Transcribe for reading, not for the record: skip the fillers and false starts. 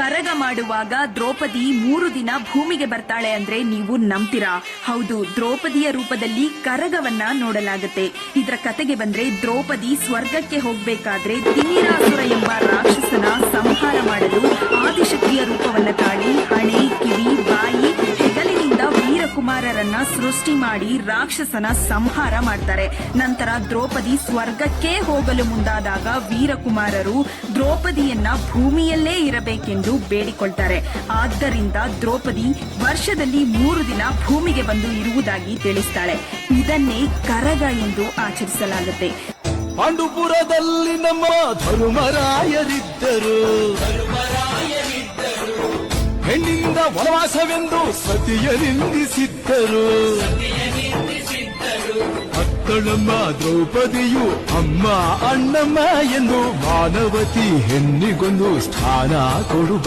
ಕರಗ ಮಾಡುವಾಗ ದ್ರೌಪದಿ 3 ದಿನ ಭೂಮಿಗೆ ಬರ್ತಾಳೆ ಅಂದ್ರೆ ನೀವು ನಂಬ್ತೀರಾ? ಹೌದು, ದ್ರೌಪದಿಯ ರೂಪದಲ್ಲಿ ಕರಗವನ್ನ ನೋಡಲಾಗುತ್ತೆ. ಇದರ ಕತೆಗೆ ಬಂದ್ರೆ, ದ್ರೌಪದಿ ಸ್ವರ್ಗಕ್ಕೆ ಹೋಗ್ಬೇಕಾದ್ರೆ ತಿಮಿರಾಸುರ ಎಂಬ ರಾಕ್ಷಸನ ಸಂಹಾರ ಮಾಡಲು ಆದಿಶಕ್ತಿಯ ರೂಪವನ್ನ ತಾಳಿ ಹಣೆ, ಕಿವಿ, ಬಾಯಿ, ಹೆಗಲಿನಿಂದ ವೀರಕುಮಾರರನ್ನ ಸೃಷ್ಟಿ ಮಾಡಿ ರಾಕ್ಷಸನ ಸಂಹಾರ ಮಾಡ್ತಾರೆ. ನಂತರ ದ್ರೌಪದಿ ಸ್ವರ್ಗಕ್ಕೆ ಹೋಗಲು ಮುಂದಾದಾಗ ವೀರಕುಮಾರರು ದ್ರೌಪದಿಯನ್ನ ಭೂಮಿಯಲ್ಲೇ ಇರಬೇಕೆಂದು ಬೇಡಿಕೊಳ್ತಾರೆ. ಆದ್ದರಿಂದ ದ್ರೌಪದಿ ವರ್ಷದಲ್ಲಿ 3 ದಿನ ಭೂಮಿಗೆ ಬಂದು ಇರುವುದಾಗಿ ತಿಳಿಸ್ತಾಳೆ. ಇದನ್ನೇ ಕರಗ ಎಂದು ಆಚರಿಸಲಾಗುತ್ತೆ. ಪಾಂಡುಪುರದಲ್ಲಿ ನಮ್ಮ ಧರ್ಮರಾಯರಿದ್ದರು. ಹೆಣ್ಣಿಂದ ವನವಾಸವೆಂದು ಸತಿಯ ನಿಂದಿಸಿದ್ದರು. ಅತ್ತಳಮ್ಮ ದ್ರೌಪದಿಯು ಅಮ್ಮ ಅಣ್ಣಮ್ಮ ಎಂದು ಮಾನವತಿ ಹೆಣ್ಣಿಗೊಂದು ಸ್ಥಾನ ಕೊಡು.